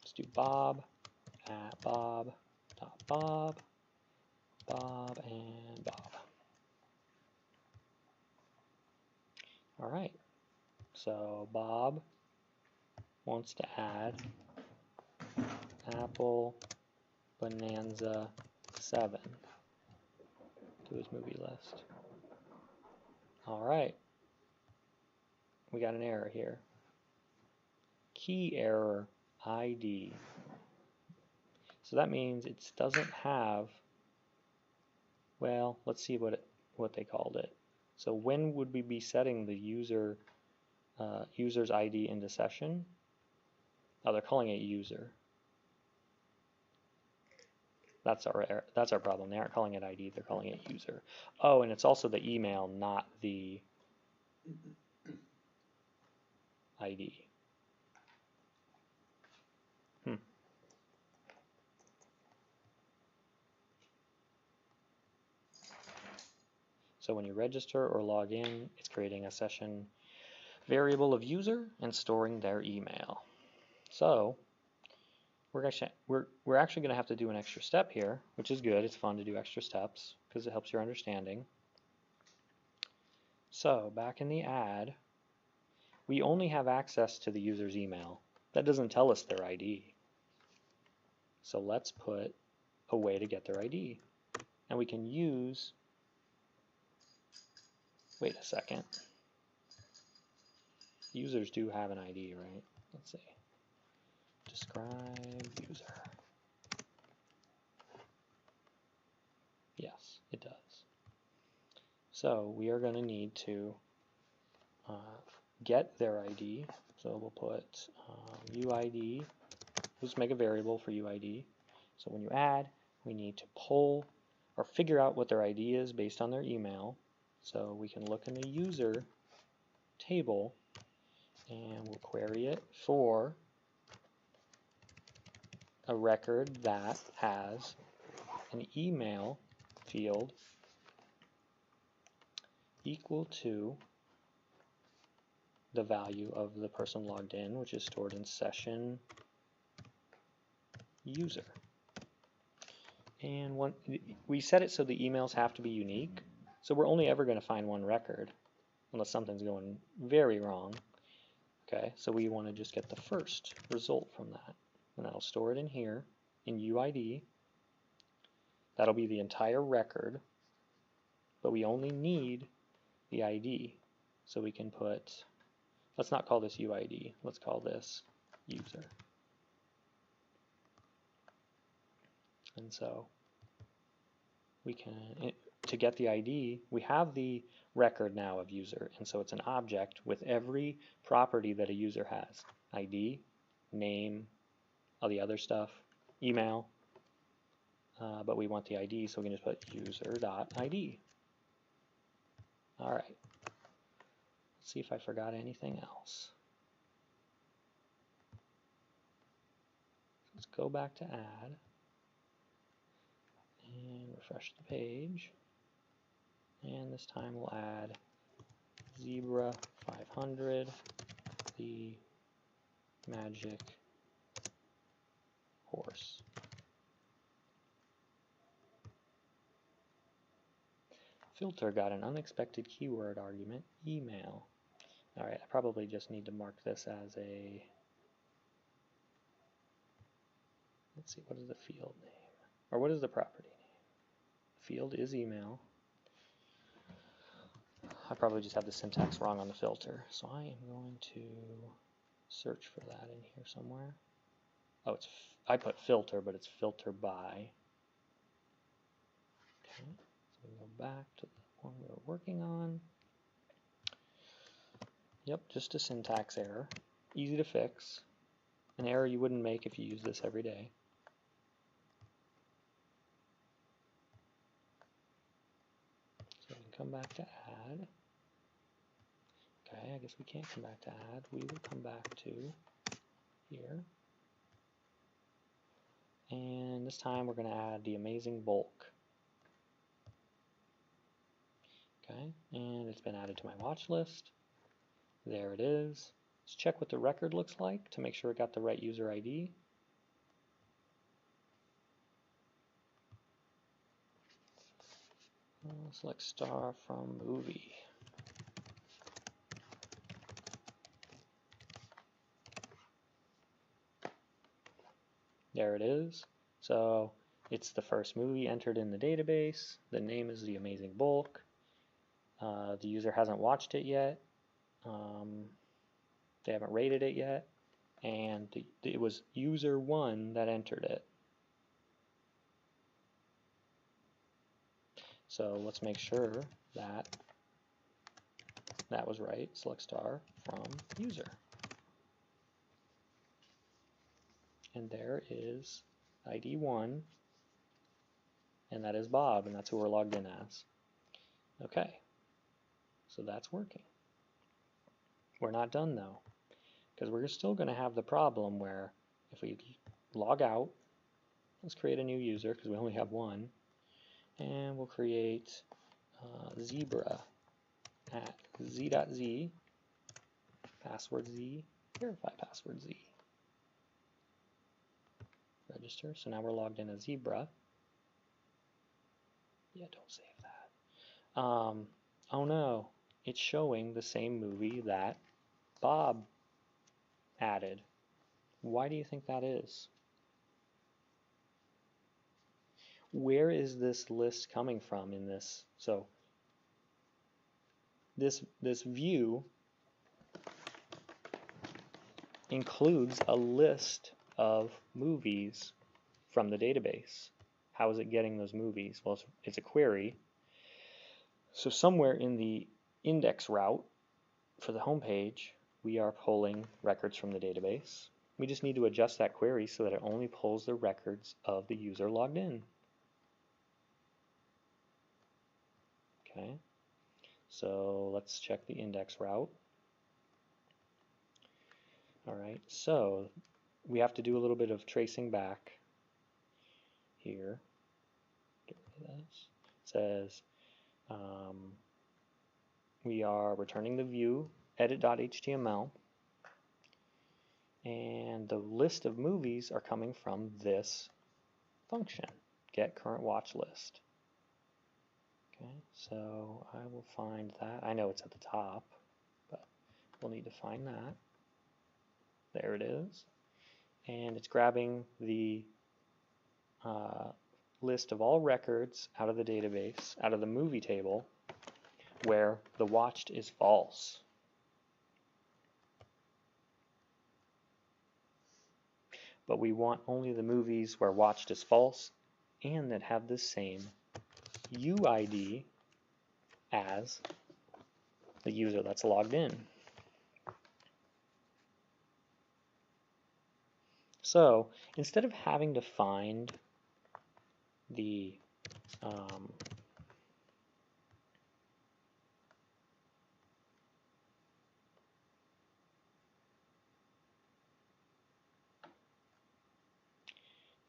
Let's do Bob @bob.bob. Bob and Bob. All right, so Bob wants to add Apple Bonanza 7 to his movie list. All right, we got an error here. Key error ID. So that means it doesn't have, well, let's see what they called it. So when would we be setting the user's ID into session? Oh, they're calling it user. That's our problem. They aren't calling it ID, they're calling it user. Oh, and it's also the email, not the ID. So when you register or log in, it's creating a session variable of user and storing their email. So we're actually going to have to do an extra step here, which is good. It's fun to do extra steps because it helps your understanding. So back in the ad, we only have access to the user's email. That doesn't tell us their ID. So let's put a way to get their ID. And we can use, wait a second. Users do have an ID, right? Let's see. Describe user. Yes, it does. So we are going to need to get their ID. So we'll put UID. Let's make a variable for UID. So when you add, we need to pull or figure out what their ID is based on their email. So we can look in the user table and we'll query it for a record that has an email field equal to the value of the person logged in, which is stored in session user. And we set it so the emails have to be unique, so we're only ever going to find one record unless something's going very wrong. Okay, so we want to just get the first result from that, and that'll store it in here in UID. That'll be the entire record, but we only need the ID, so we can put, let's not call this UID, let's call this user. And so we can, to get the ID, we have the record now of user, and so it's an object with every property that a user has. ID, name, all the other stuff, email, but we want the ID, so we can just put user.id. All right. Let's see if I forgot anything else. Let's go back to add and refresh the page. And this time we'll add Zebra 500, the magic horse. Filter got an unexpected keyword argument, email. All right, I probably just need to mark this as a, let's see, what is the field name? Or what is the property name? Field is email. I probably just have the syntax wrong on the filter, so I am going to search for that in here somewhere. Oh, I put filter, but it's filter by. Okay, so we go back to the one we were working on. Yep, just a syntax error. Easy to fix. An error you wouldn't make if you use this every day. So we can come back to add. Okay, I guess we can't come back to add. We will come back to here. And this time we're going to add the amazing bulk. Okay, and it's been added to my watch list. There it is. Let's check what the record looks like to make sure it got the right user ID. Select star from movie. There it is. So it's the first movie entered in the database. The name is The Amazing Bulk. The user hasn't watched it yet. They haven't rated it yet. And it was user 1 that entered it. So let's make sure that that was right. Select star from user. And there is ID 1, and that is Bob, and that's who we're logged in as. Okay, so that's working. We're not done though, because we're still going to have the problem where if we log out, let's create a new user because we only have one, and we'll create zebra at z.z, password z, verify password z. Register. So now we're logged in as zebra. Yeah, don't save that. Oh no, it's showing the same movie that Bob added. Why do you think that is? Where is this list coming from in this? So this view includes a list of movies from the database. How is it getting those movies? Well, it's a query. So somewhere in the index route for the home page, we are pulling records from the database. We just need to adjust that query so that it only pulls the records of the user logged in. Okay, so let's check the index route. All right, so we have to do a little bit of tracing back here. Get rid of this. It says we are returning the view edit.html, and the list of movies are coming from this function, get current watch list. Okay, so I will find that. I know it's at the top, but we'll need to find that. There it is. And it's grabbing the list of all records out of the database, out of the movie table, where the watched is false. But we want only the movies where watched is false and that have the same UID as the user that's logged in. So instead of having to find the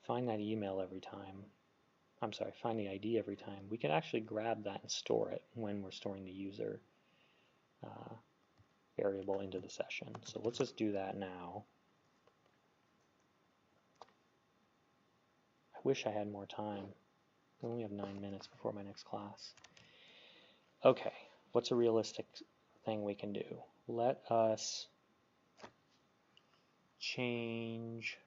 find that email every time, I'm sorry, find the ID every time, we can actually grab that and store it when we're storing the user variable into the session. So let's just do that now. I wish I had more time. We only have 9 minutes before my next class. Okay, what's a realistic thing we can do? Let us change.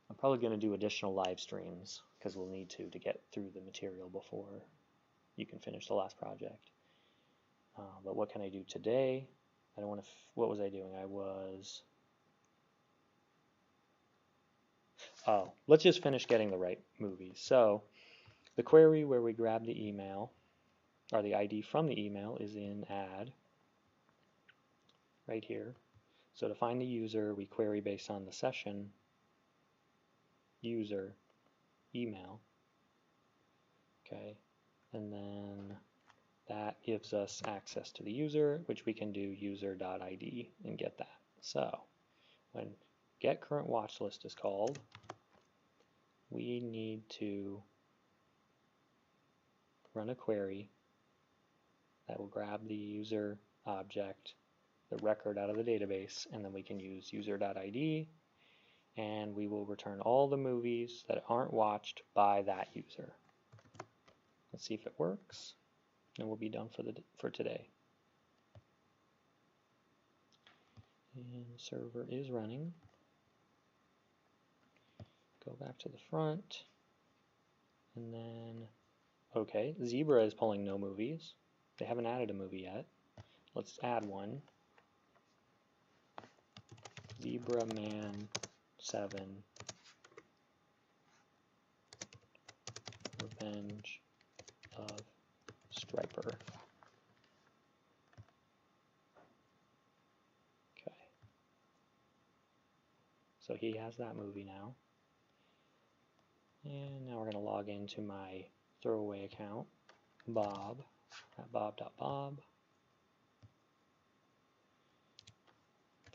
I'm probably going to do additional live streams because we'll need to get through the material before you can finish the last project. But what can I do today? I don't want to. What was I doing? Oh, let's just finish getting the right movies. So the query where we grab the email, or the ID from the email, is in add, right here. So to find the user, we query based on the session user email. Okay, and then that gives us access to the user, which we can do user.id and get that. So when get current watch list is called, we need to run a query that will grab the user object, the record out of the database, and then we can use user.id, and we will return all the movies that aren't watched by that user. Let's see if it works, and we'll be done for today. And the server is running. Go back to the front, and then, okay, Zebra is pulling no movies. They haven't added a movie yet. Let's add one. Zebra Man 7. Revenge of Striper. Okay. So he has that movie now. And now we're going to log into my throwaway account, Bob, at bob.bob.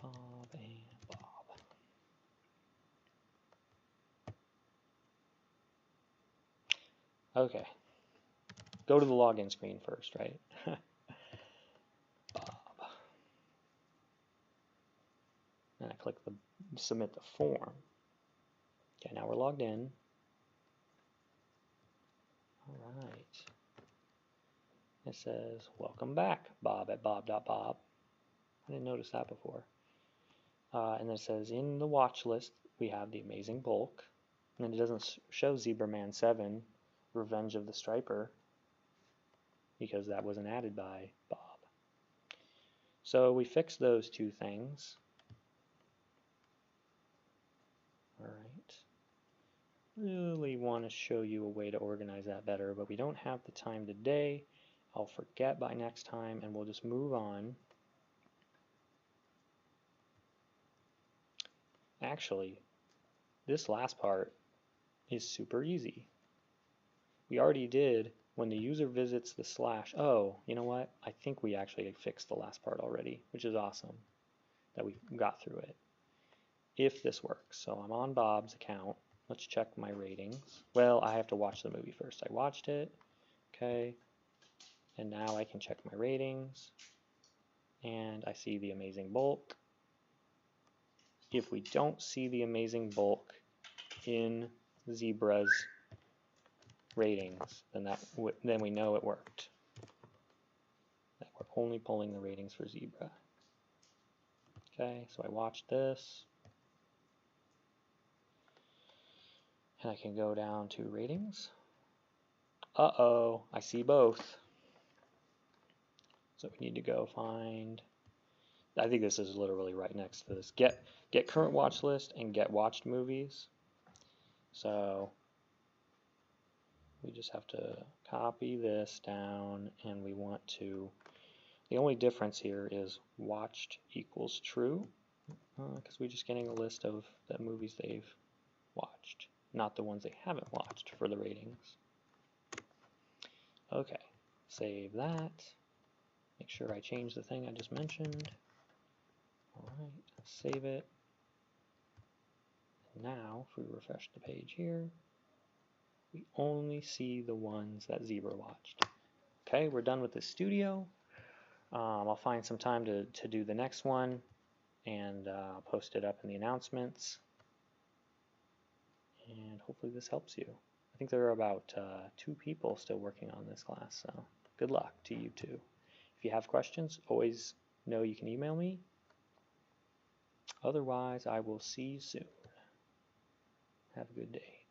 Bob and Bob. Okay. Go to the login screen first, right? Bob. And I click the submit the form. Okay, now we're logged in. All right. It says, welcome back, Bob at bob.bob. I didn't notice that before. And then it says, in the watch list, we have the amazing bulk. And then it doesn't show Zebra Man 7, Revenge of the Striper, because that wasn't added by Bob. So we fixed those two things. All right. Really want to show you a way to organize that better, but we don't have the time today. I'll forget by next time, and we'll just move on. Actually, this last part is super easy. We already did when the user visits the slash. Oh, you know what? I think we actually fixed the last part already, which is awesome that we got through it. If this works. So I'm on Bob's account. Let's check my ratings. Well, I have to watch the movie first. I watched it. Okay. And now I can check my ratings. And I see the amazing bulk. If we don't see the amazing bulk in Zebra's ratings, then we know it worked. That we're only pulling the ratings for Zebra. Okay, so I watched this. And I can go down to ratings. Uh-oh, I see both. So we need to go find, I think this is literally right next to this. Get current watch list and get watched movies. So we just have to copy this down, and we want to, the only difference here is watched equals true, because we're just getting a list of the movies they've watched, not the ones they haven't watched for the ratings. Okay, save that. Make sure I change the thing I just mentioned. Alright, save it. And now, if we refresh the page here, we only see the ones that Zebra watched. Okay, we're done with the studio. I'll find some time to do the next one, and I'll post it up in the announcements. And hopefully this helps you. I think there are about 2 people still working on this class, so good luck to you too. If you have questions, always know you can email me. Otherwise, I will see you soon. Have a good day.